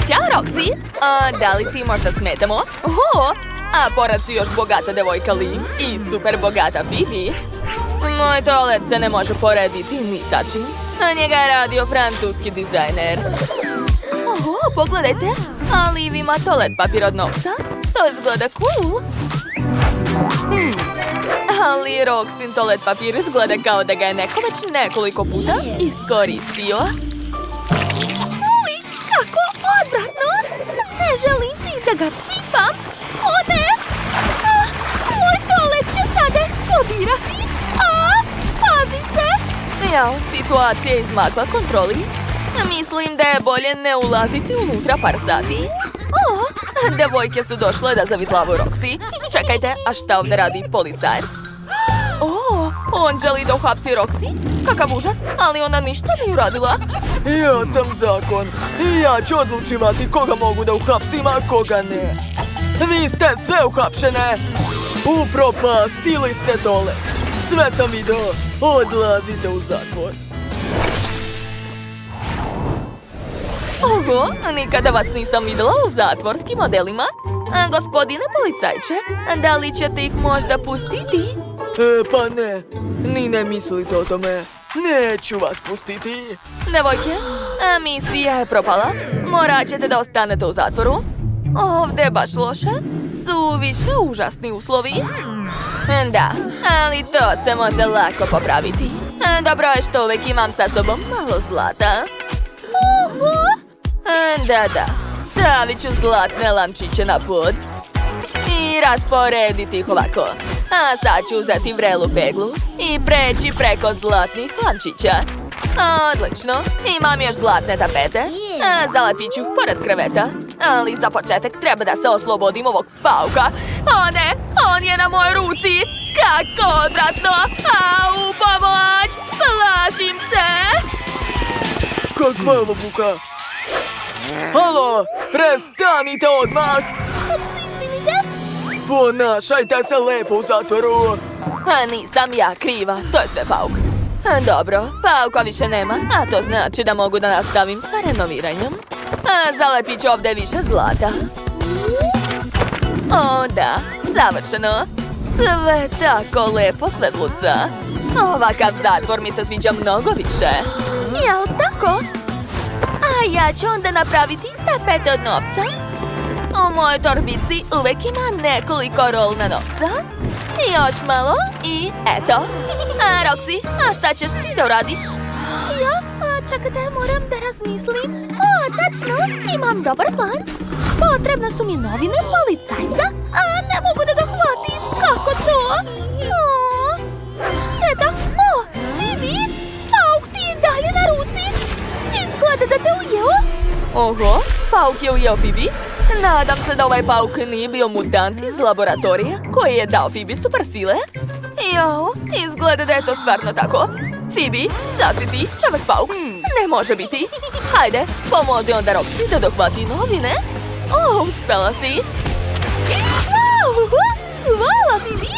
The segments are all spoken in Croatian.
Ćao, Roxy! Da li ti možda smetamo? Oho! A pored si još bogata devojka Liv i super bogata Phoebe. Moj toalet se ne može porediti ni sa čim. A njega je radio francuski dizajner. Oho, pogledajte! A Liv ima toalet papir od novca. To izgleda cool. Ali Roxin toalet papir izgleda kao da ga je neko već nekoliko puta iskoristio. Uj, kako odvratno! Ne želim ni da ga pipam! O ne! Moj toalet će sada eksplodirati! Pazi se! Jao, situacija je izmakla kontroli. Mislim da je bolje ne ulaziti unutra par sati. Devojke su došle da zavitlavu Roxy. Čekajte, a šta ovdje radi policajac? On želi da uhapsi Roxy? Kakav užas, ali ona ništa nije uradila. Ja sam zakon i ja ću odlučivati koga mogu da uhapsim, a koga ne. Vi ste sve uhapšene. Upropastili ste dole. Sve sam vidio. Odlazite u zatvor. Oho, nikada vas nisam vidjela u zatvorskim modelima. Gospodine policajče, da li ćete ih možda pustiti? Pa ne, ni ne mislite o tome. Neću vas pustiti. Devojke, misija je propala. Morat ćete da ostanete u zatvoru. Ovdje je baš loše. Suviše užasni uslovi. Da, ali to se može lako popraviti. Dobro je što uvijek imam sa sobom malo zlata. Da, stavit ću zlatne lančiće na pod i rasporediti ih ovako. A sad ću uzeti vrelu peglu i preći preko zlatnih lančića. Odlično, imam još zlatne tapete. Zalepit ću ih pored kreveta. Ali za početak treba da se oslobodim ovog pauka. O ne, on je na mojoj ruci. Kako odvratno! Au, pomoć! Plašim se! Kakva je ovo buka? Halo, prestanite odmah! Ups, izvinite. Ponašajte se lepo u zatvoru. Nisam ja kriva, to je sve pauk. Dobro, pauka više nema, a to znači da mogu da nastavim sa renoviranjem. Zalepit ću ovdje više zlata. O da, savršeno. Sve tako lepo svetluca. Ovakav zatvor mi se sviđa mnogo više. Jel tako? A ja ću onda napraviti tapete od novca. U mojoj torbici uvijek ima nekoliko rolna novca. Još malo i eto. Roxy, a šta ćeš ti da uradiš? Ja? Čekajte, moram da razmislim. Tačno, imam dobar plan. Potrebne su mi novine policajca, a ne mogu da dohvatim. Kako to? Šteta. Phoebe, pauk ti je dalje na ruci. Izgleda da te ujeo. Oho, pauk je ujeo Phoebe. Nadam se da ovaj pauk nije bio mutant iz laboratorija koji je dao Phoebe super sile. Jo, izgleda da je to stvarno tako. Phoebe, sad si ti čovjek pauk. Ne može biti. Hajde, pomozi onda Roxy da dohvati novine. Uspela si. Hvala, Phoebe.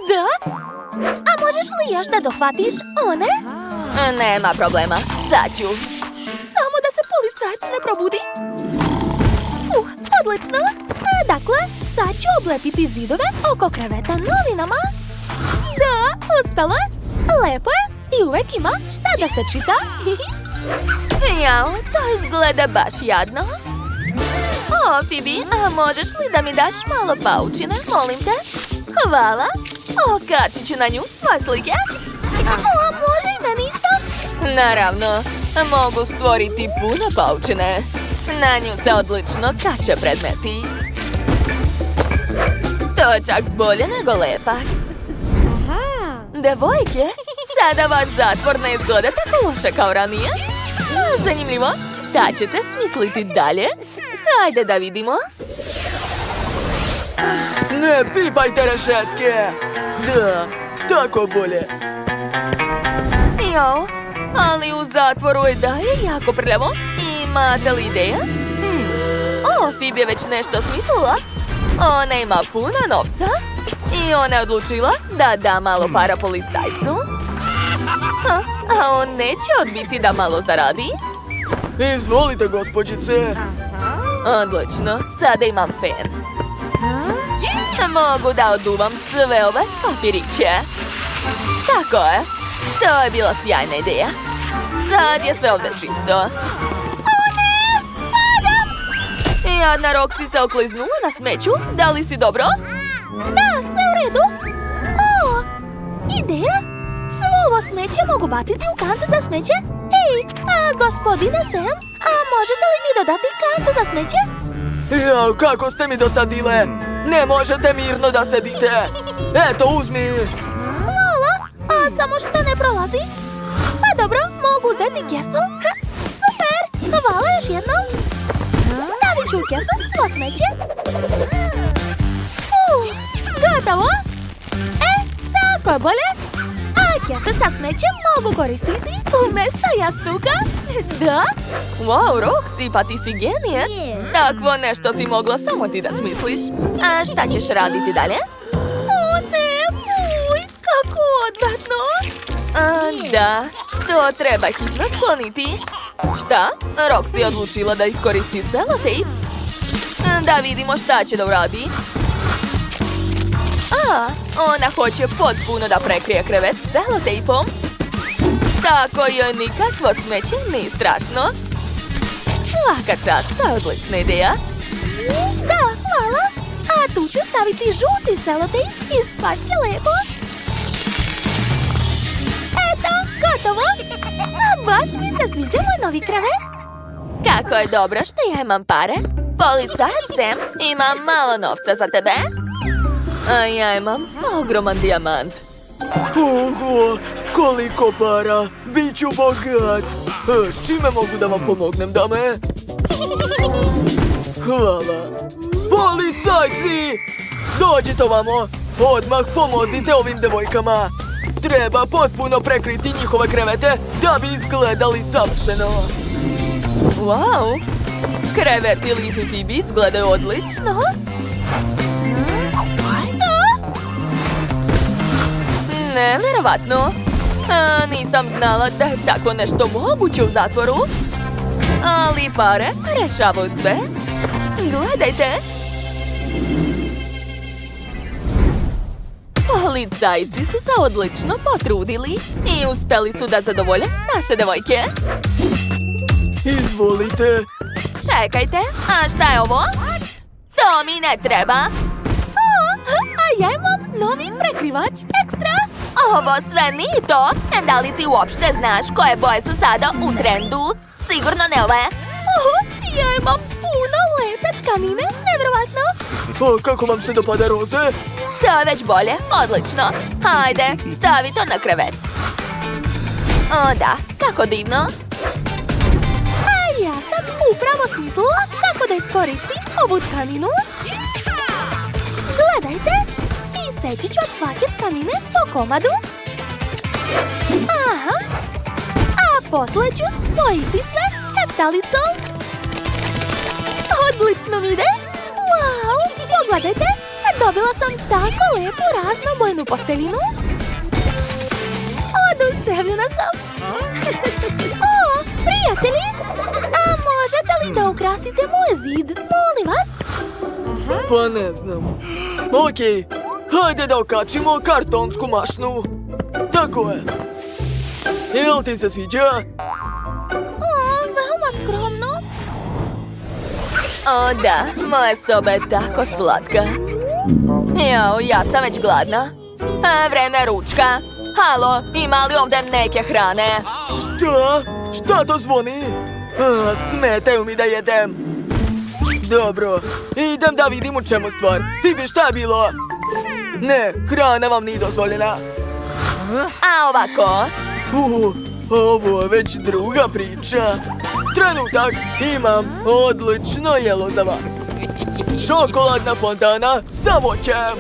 Da? A možeš li još da dohvatiš one? Nema problema, sad ću. Samo da se policajac ne probudi. Odlično. Dakle, sad ću oblepiti zidove oko kreveta novinama. Da, uspela. Lepo je i uvijek ima šta da se čita. Jao, to izgleda baš jadno. Phoebe, a možeš li da mi daš malo paučine, molim te? Hvala. Okačit ću na nju svoje slike. Može i meni isto? Naravno, mogu stvoriti puno paučine. Na nju se odlično kače predmeti. To je čak bolje nego lepak. Devojke, sada vaš zatvor ne izgleda tako loše kao ranije. Zanimljivo, šta ćete smisliti dalje? Hajde da vidimo. Ne pipajte rešetke. Da, tako bolje. Jo, ali u zatvoru je dalje jako prljavo. Imate li ideja? Phoebe je već nešto smislila. Ona ima puno novca i ona je odlučila da da malo para policajcu. A on neće odbiti da malo zaradi. Izvolite, gospođice. Odlično, sada imam fen. Mogu da oduvam sve ove papiriće. Tako je. To je bila sjajna ideja. Sad je sve ovdje čisto. O ne! Padam! Jadna Roxy se okliznula na smeću. Da li si dobro? Da, sve u redu. O, ideja? Svo ovo smeće mogu baciti u kantu za smeće? Ej, gospodine Sam, možete li mi dodati kantu za smeće? Jao, kako ste mi dosadile! Ne možete mirno da sedite! Eto, uzmi! Hvala, samo što ne prolazi. Pa dobro, mogu uzeti kesu. Super, hvala još jednom. Stavit ću u kesu svo smeće. Gotovo. Tako je bolje. A kese sa smećem mogu koristiti umjesto jastuka. Da? Wow, Roxy, pa ti si genije. Takvo nešto si mogla samo ti da smisliš. A šta ćeš raditi dalje? O ne, fuj, kako odvratno. Da, to treba hitno skloniti. Šta? Roxy je odlučila da iskoristi selotejp. Da vidimo šta će da uradi. Ona hoće potpuno da prekrije krevet selotejpom. Tako joj nikakvo smeće nije strašno. Svaka čast, to je odlična ideja. Da, hvala. A tu ću staviti žuti selotejp i spašće lepo. Eto, gotovo. Baš mi se sviđa moj novi krevet. Kako je dobro što ja imam pare. Policajac Sam, imam malo novca za tebe. A ja imam ogroman dijamant. Oho, koliko para! Biću bogat! S čime mogu da vam pomognem, dame? Hvala! Policajci! Dođite ovamo! Odmah pomozite ovim devojkama! Treba potpuno prekriti njihove krevete da bi izgledali savršeno! Wow! Kreveti Leafy Phoebe izgledaju odlično. Što? Nevjerovatno. Nisam znala da je tako nešto moguće u zatvoru. Ali pare rešavaju sve. Gledajte. Policajci su se odlično potrudili i uspjeli su da zadovolje naše devojke. Izvolite! Čekajte, a šta je ovo? To mi ne treba. A ja imam novi prekrivač ekstra. Ovo sve nije to. Da li ti uopšte znaš koje boje su sada u trendu? Sigurno ne ove. Ja imam puno lepe tkanine, nevjerovatno. A kako vam se dopada roze? To je već bolje, odlično. Hajde, stavi to na krevet. O da, kako divno. A ja sam upravo smislila kako da iskoristim ovu tkaninu. Gledajte, iseći ću od svake tkanine po komadu. Aha. A poslije ću spojiti sve heptalicom. Odlično mi ide. Wow, pogledajte, dobila sam tako lepu raznobojnu posteljinu. Oduševljena sam. O, prijatelji, možete li da ukrasite moj zid, molim vas? Pa ne znam. Okej, hajde da okačimo kartonsku mašnu. Tako je. Jel ti se sviđa? Veoma skromno. O da, moja soba je tako slatka. Jao, ja sam već gladna. Vreme ručka. Halo, ima li ovdje neke hrane? Šta? Šta to zvoni? Smetaju mi da jedem. Dobro, idem da vidim u čemu stvar. Fibi, šta je bilo? Ne, hrana vam nije dozvoljena. A ovako? Ovo je već druga priča. Trenutak, imam odlično jelo za vas. Čokoladna fontana sa voćem.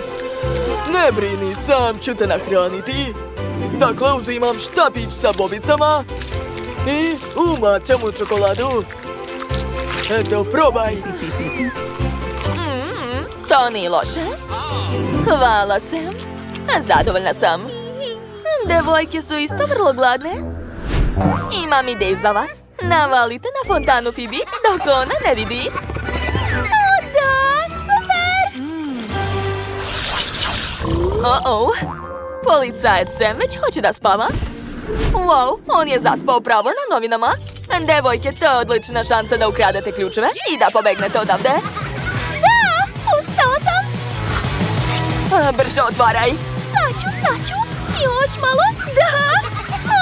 Ne brini, sam ću te nahraniti. Dakle, uzimam štapić sa bobicama i umačam u čokoladu. Eto, probaj. To nije loše. Hvala Sam. Zadovoljna sam. Devojke su isto vrlo gladne. Imam ideju za vas. Navalite na fontanu, Phoebe, dok ona ne vidi. O, da, super! Oh, policajac Sam već hoće da spava. Wow, on je zaspao pravo na novinama. Devojke, to je odlična šansa da ukradete ključeve i da pobegnete odavde. Da, uspela sam! Brže otvaraj. Saću, još malo, da!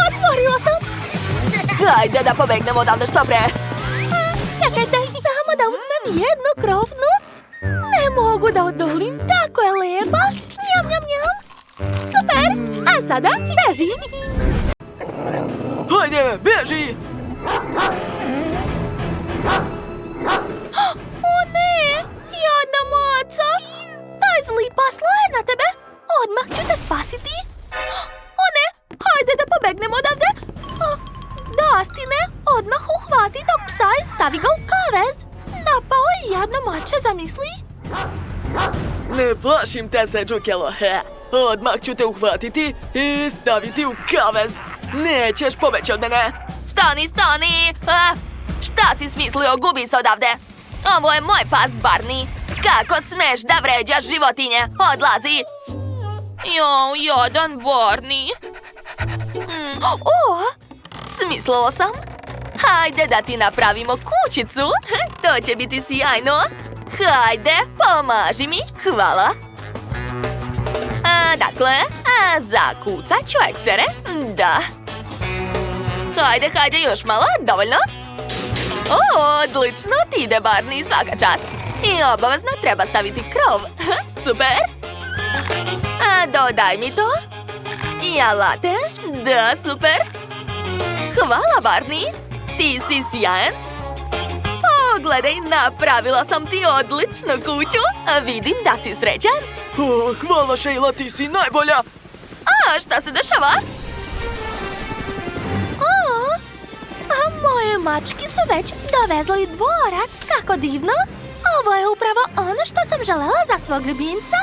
Otvorila sam! Hajde da pobegnemo odavde što pre. Čekajte, samo da uzmem jednu krofnu. Ne mogu da odolim, tako je lepa. Njam, njam, njam. Super, a sada beži. Hajde, beži! O ne, jadna maca. Taj zli pasla je na tebe. Odmah ću te spasiti. O ne, hajde da pobegnem odavde. Dastine, odmah uhvati tog psa i stavi ga u kavez. Napao je jadno mače, zamisli. Ne plašim te se, Džukelo. Odmah ću te uhvatiti i staviti u kavez. Nećeš pobeći od mene. Stani! Šta si smislio? Gubi se odavde. Ovo je moj pas, Barney. Kako smeš da vređaš životinje? Odlazi! Jo, jadan Barney. Smislila sam. Hajde da ti napravimo kućicu. To će biti sjajno. Hajde, pomaži mi. Hvala. Dakle, zakucat ću eksere. Da. Hajde, još malo, dovoljno. Odlično ti ide, Barney, svaka čast. I obavezno treba staviti krov. Super. Dodaj mi to. I alate. Da, super. Hvala, Barney. Ti si sjajan. Pogledaj, napravila sam ti odličnu kuću. Vidim da si srećan. Hvala, Sheila, ti si najbolja. Šta se dešava? Moje mački su već dovezli dvorac, kako divno. Ovo je upravo ono što sam želela za svog ljubimca.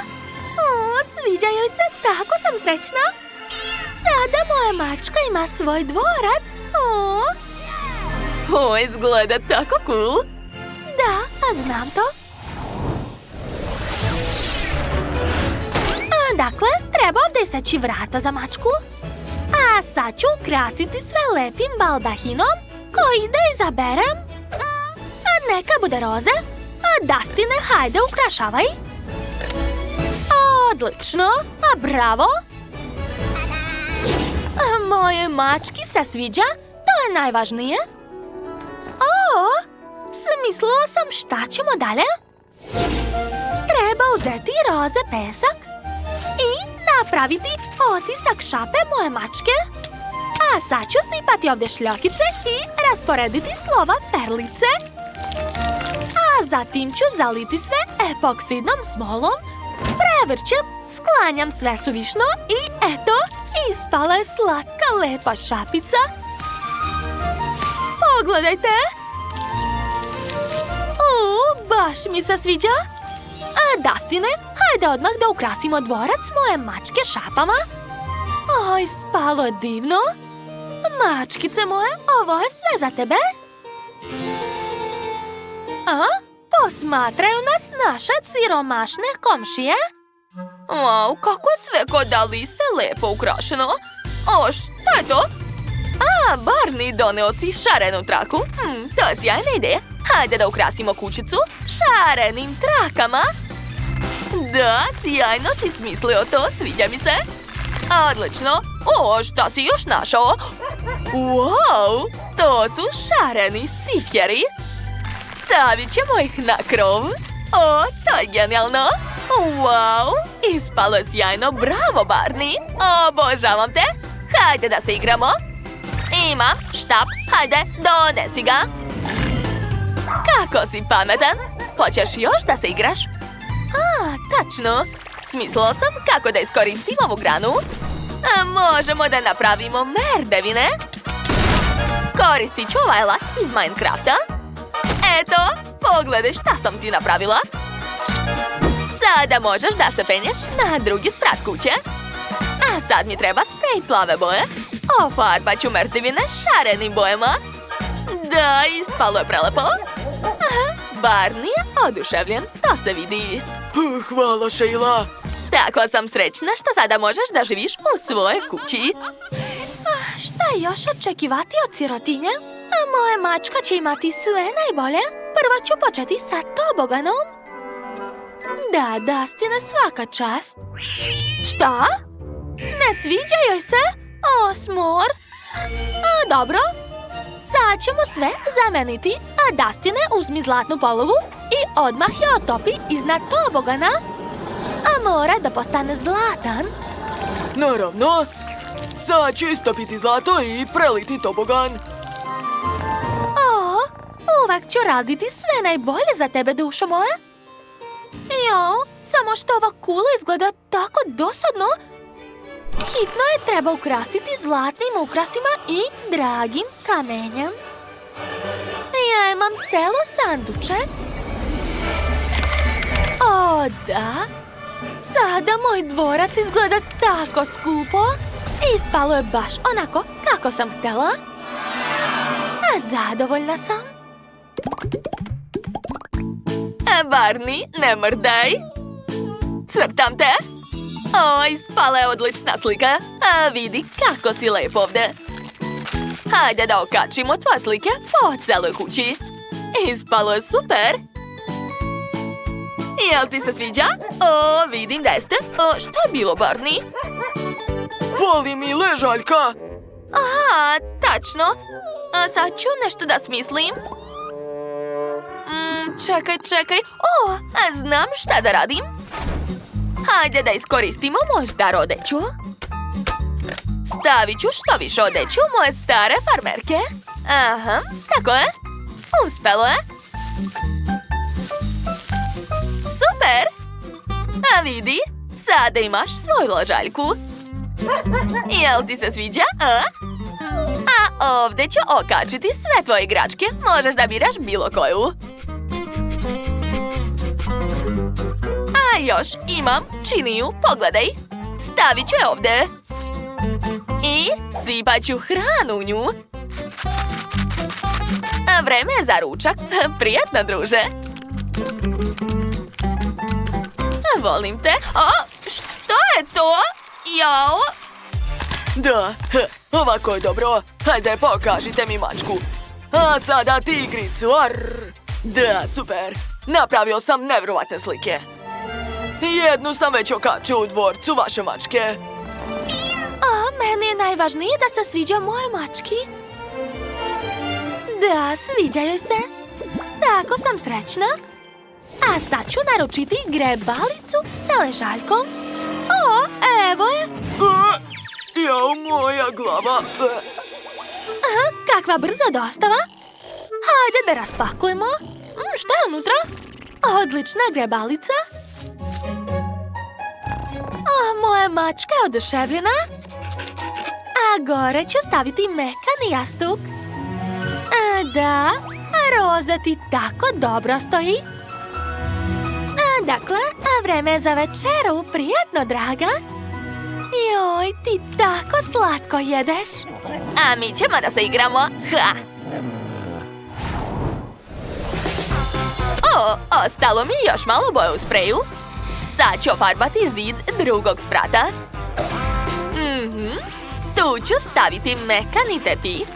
Sviđa joj se, tako sam srećna. Sada moja mačka ima svoj dvorac. Izgleda tako cool. Da, znam to. Dakle, treba ovdje iseći vrata za mačku. A sad ću ukrasiti sve lepim baldahinom koji da izaberem. Neka bude roze. Dastine, hajde, ukrašavaj. Odlično, bravo. Moje mački se sviđa, to je najvažnije. Smislila sam šta ćemo dalje. Treba uzeti roze pesak i napraviti otisak šape moje mačke. A sad ću sipati ovdje šljokice i rasporediti slova perlice. A zatim ću zaliti sve epoksidnom smolom. Prevrćem, sklanjam sve suvišno i eto, ispala je slatka lepa šapica. Pogledajte! Baš mi se sviđa. Dastine, hajde odmah da ukrasimo dvorac moje mačke šapama. Spalo je divno. Mačkice moje, ovo je sve za tebe. Posmatraju nas naše siromašne komšije. Wow, kako je sve kod Alise lepo ukrašeno. Šta je to? Barney, doneo si šarenu traku. To je sjajna ideja. Hajde da ukrasimo kućicu šarenim trakama. Da, sjajno si smislio to, sviđa mi se. Odlično. Šta si još našao? Wow, to su šareni stikeri. Stavit ćemo ih na krov. To je genijalno. Wow, ispalo je sjajno, bravo Barney. Obožavam te. Hajde da se igramo. Imam štap, hajde, donesi ga. Kako si pametan? Hoćeš još da se igraš? Tačno. Smislila sam kako da iskoristim ovu granu. Možemo da napravimo merdevine. Koristit ću ovaj alat iz Minecrafta. Eto, pogledaj šta sam ti napravila. Sada možeš da se penješ na drugi sprat kuće. A sad mi treba sprej plave boje. Ofarbat ću merdevine šarenim bojama. Da, ispalo je prelepo. Barney je oduševljen, to se vidi. Hvala, Sheila. Tako sam srećna što sada možeš da živiš u svojoj kući. Šta još očekivati od sirotinje? A moja mačka će imati sve najbolje. Prvo ću početi sa toboganom. Da, Dustine, svaka čast. Šta? Ne sviđa joj se? O, smor. Dobro. Sad ćemo sve zameniti. A Dustine, uzmi zlatnu polugu i odmah je otopi iznad tobogana. A mora da postane zlatan. Naravno. Sad ću istopiti zlato i preliti tobogan. O, uvek ću raditi sve najbolje za tebe, dušo moja. Jo, samo što ova kula izgleda tako dosadno. Hitno je treba ukrasiti zlatnim ukrasima i dragim kamenjem. Ja imam celo sanduče. O, da. Sada moj dvorac izgleda tako skupo. Ispalo je baš onako kako sam htjela. A zadovoljna sam. Barney, ne mrdaj. Crtam te. O, ispala je odlična slika. A vidi kako si lep ovde. Hajde da okačimo tvoje slike po celoj kući. Ispalo je super. Jel ti se sviđa? O, vidim da jeste. O, šta je bilo, Barney? Fali mi ležaljka. Aha, tačno. A sad ću nešto da smislim. Čekaj. O, znam šta da radim. Hajde da iskoristimo moju staru odeću. Stavit ću što više odeću moje stare farmerke. Aha, tako je. Uspelo je. Super! A vidi, sada imaš svoju ležaljku. Jel ti se sviđa, a? A ovdje ću okačiti sve tvoje igračke. Možeš da biraš bilo koju. A još imam činiju, pogledaj. Stavit ću je ovdje. I sipat ću hranu u nju. A vreme je za ručak. Prijatno, druže. Volim te. O, što je to? Jao. Da, ovako je dobro. Hajde, pokažite mi mačku. A sada tigricu, arr. Da, super. Napravio sam nevjerovatne slike. Jednu sam već okačio u dvorcu vaše mačke. A meni je najvažnije da se sviđa moje mački. Da, sviđa joj se. Tako sam srećna. A sad ću naručiti grebalicu sa ležaljkom. O, evo je. Jao, moja glava. Kakva brza dostava. Hajde da raspakujemo. Šta je unutra? Odlična grebalica. Moja mačka je oduševljena. A gore ću staviti mekani jastuk. Da, roza ti tako dobro stoji. Dakle, vreme je za večeru, prijatno, draga. Joj, ti tako slatko jedeš. A mi ćemo da se igramo. Ha! O, ostalo mi je još malo boje u spreju. Sad ću ofarbati zid drugog sprata. Tu ću staviti mekani tepih.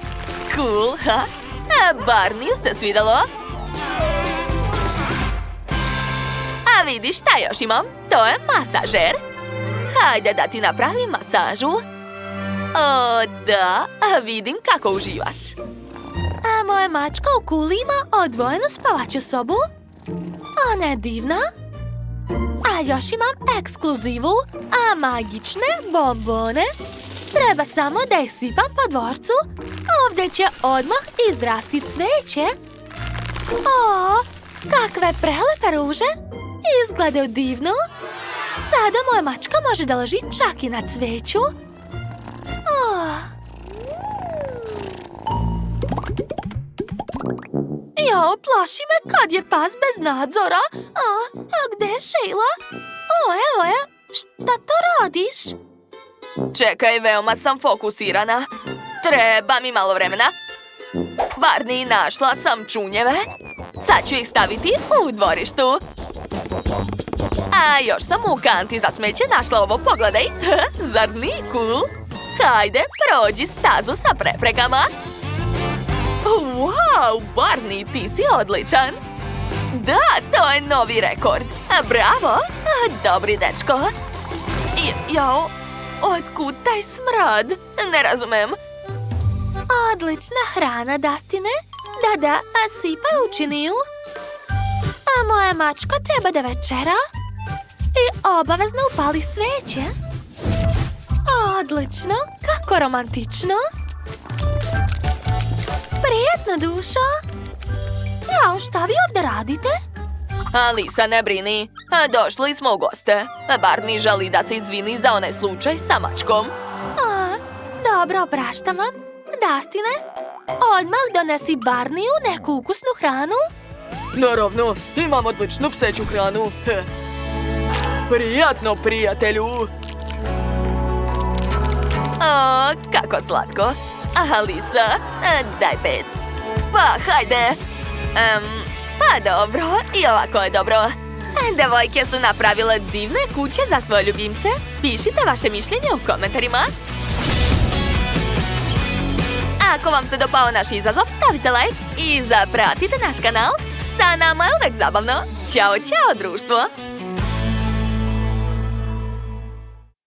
Cool, ha? A Barneyu se svidalo. A vidiš šta još imam? To je masažer. Hajde da ti napravim masažu. O, da, vidim kako uživaš. A moja mačka u kuli ima odvojenu spavaću sobu. Ona je divna. A još imam ekskluzivu, a magične bombone. Treba samo da ih sipam po dvorcu. Ovdje će odmah izrasti cveće. O, kakve prelepe ruže. Izgledaju divno. Sada moja mačka može da leži čak i na cveću. Jo, plaši me kad je pas bez nadzora. A gde je Sheila? O, evo je. Šta to radiš? Čekaj, veoma sam fokusirana. Treba mi malo vremena. Barney, našla sam čunjeve. Sad ću ih staviti u dvorištu. A još sam u kanti za smeće našla ovo, pogledaj. Zar nije cool? Hajde, prođi stazu sa preprekama. Wow, Barney, ti si odličan. Da, to je novi rekord. Bravo, dobri dečko. Jao, otkud taj smrad? Ne razumem. Odlična hrana, Dustine. Da, a sipaj u činiju. A moja mačka treba da večera. I obavezno upali sveće. Odlično, kako romantično. Prijetno, dušo. Jao, šta vi ovdje radite? Alisa, ne brini. Došli smo u goste. Barney želi da se izvini za onaj slučaj sa mačkom. Dobro, opraštam vam. Dustine, odmah donesi Barneyu neku ukusnu hranu. Naravno, imam odličnu pseću hranu. Prijatno, prijatelju. O, kako slatko. Alisa, daj 5. Pa, hajde. Pa dobro, i ovako je dobro. Devojke su napravile divne kuće za svoje ljubimce. Pišite vaše mišljenje u komentarima. Ako vam se dopao naš izazov, stavite like i zapratite naš kanal. Sa nama je uvek zabavno. Ćao, ćao društvo!